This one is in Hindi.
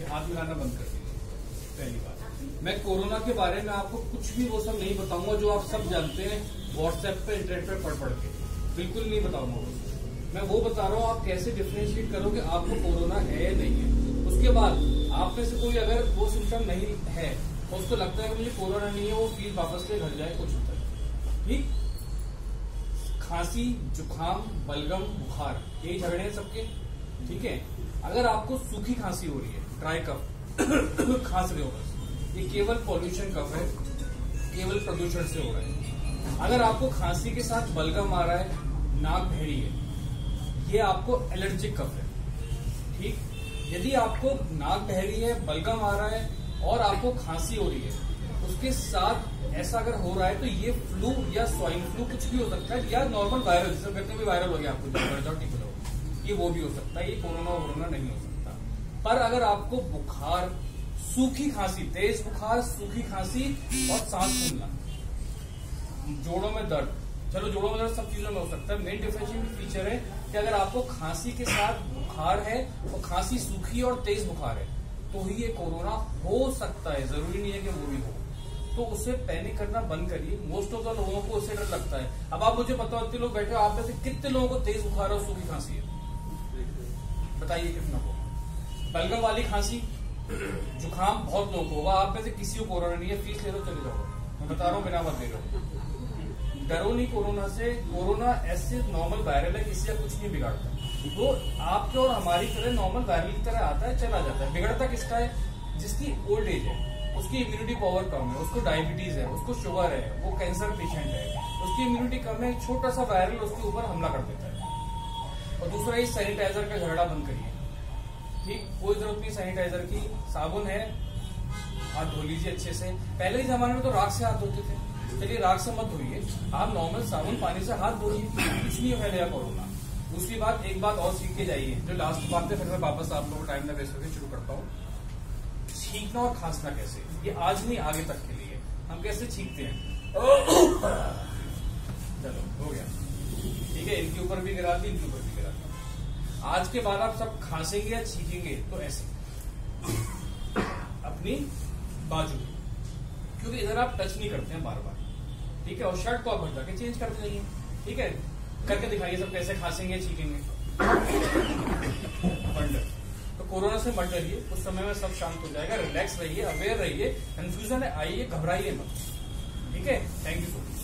हाथ मिलाना बंद कर दीजिए। पहली बात, मैं कोरोना के बारे में आपको कुछ भी वो सब नहीं बताऊंगा जो आप सब जानते हैं व्हाट्सएप पे इंटरनेट पे पढ़ के, बिल्कुल नहीं बताऊंगा वो। मैं वो बता रहा हूँ आप कैसे डिफरेंशिएट करो कि आपको कोरोना है या नहीं है। उसके बाद आप में से कोई अगर वो सिम्टम नहीं है तो उसको लगता है कि मुझे कोरोना नहीं है, वो फील वापस से घर जाए, कुछ होता है। ठीक, खांसी, जुकाम, बलगम, बुखार, यही झगड़े हैं सबके। ठीक है, अगर आपको सूखी खांसी हो रही है, ड्राई कफ खांस रहे हो, बस ये केवल पॉल्यूशन कफ है, केवल प्रदूषण से हो रहा है। अगर आपको खांसी के साथ बलगम आ रहा है, नाक बहरी है, ये आपको एलर्जिक कफ है। ठीक, यदि आपको नाक बहरी है, बलगम आ रहा है और आपको खांसी हो रही है, उसके साथ ऐसा अगर हो रहा है तो ये फ्लू या स्वाइन फ्लू कुछ भी हो सकता है, या नॉर्मल वायरल, जिसे कहते हैं वायरल हो गया आपको, ये वो भी हो सकता है। ये कोरोना नहीं हो सकता। पर अगर आपको बुखार, सूखी खांसी, तेज बुखार, सूखी खांसी और सांस फूलना, जोड़ों में दर्द, चलो जोड़ों में दर्द सब चीजों में हो सकता है। मेन डिफरेंशिएटिंग फीचर है कि अगर आपको खांसी के साथ बुखार है और खांसी सूखी और तेज बुखार है तो ही ये कोरोना हो सकता है, जरूरी नहीं है कि वो भी हो। तो उसे पैनिक करना बंद करिए। मोस्ट ऑफ द लोगों को उससे डर लगता है। अब आप मुझे बताओ, इतने लोग बैठे हो, आप में से कितने लोगों को तेज बुखार और सूखी खांसी है? बताइए कितना को। बलगम वाली खांसी, जुकाम बहुत लोगों को होगा, आप में से किसी को कोरोना नहीं है, फीस ले लो चले जाओ। मैं बता रहा हूँ, बिना मत ले लो। डरो नहीं कोरोना से। कोरोना ऐसे नॉर्मल वायरल है, किसी का कुछ नहीं बिगाड़ता। वो आपके और हमारी तरह नॉर्मल वायरल की तरह आता है, चला जाता है। बिगड़ता किसका है? जिसकी ओल्ड एज है, उसकी इम्यूनिटी पावर कम है, उसको डायबिटीज है, उसको शुगर है, वो कैंसर पेशेंट है, उसकी इम्यूनिटी कम है, छोटा सा वायरल उसके ऊपर हमला कर देता है। और दूसरा, ये सैनिटाइजर का झगड़ा बंद करिए। ठीक, कोई जरूरत नहीं सैनिटाइजर की, साबुन है, हाथ धो लीजिए अच्छे से। पहले के जमाने में तो राख से हाथ धोते थे, चलिए राख से मत धोइए, आप नॉर्मल साबुन पानी से हाथ धोइए, कुछ नहीं फैलेगा कोरोना। दूसरी बात, एक बात और सीख के जाइए, जो लास्ट बात है, फिर मैं वापस आप लोगों को टाइम ना वेस्ट करके शुरू करता हूँ। छींकना और खांसना कैसे, ये आज नहीं आगे तक के लिए। हम कैसे छींकते हैं? चलो हो गया, ठीक है, इनके ऊपर भी गिरा दी, इनके ऊपर भी गिरा दी। आज के बाद आप सब खांसेंगे या छींकेंगे तो ऐसे अपनी बाजू, क्योंकि इधर आप टच नहीं करते हैं बार बार। ठीक है, और शर्ट को आप भर जाके चेंज करते जाइए। ठीक है, करके दिखाइए सब कैसे खांसेंगे छींकेंगे। वंडर। तो कोरोना से मत डरिए, उस समय में सब शांत हो जाएगा। रिलैक्स रहिए, अवेयर रहिए, कंफ्यूजन है आइए, घबराइए मत। ठीक है, थैंक यू सो मच।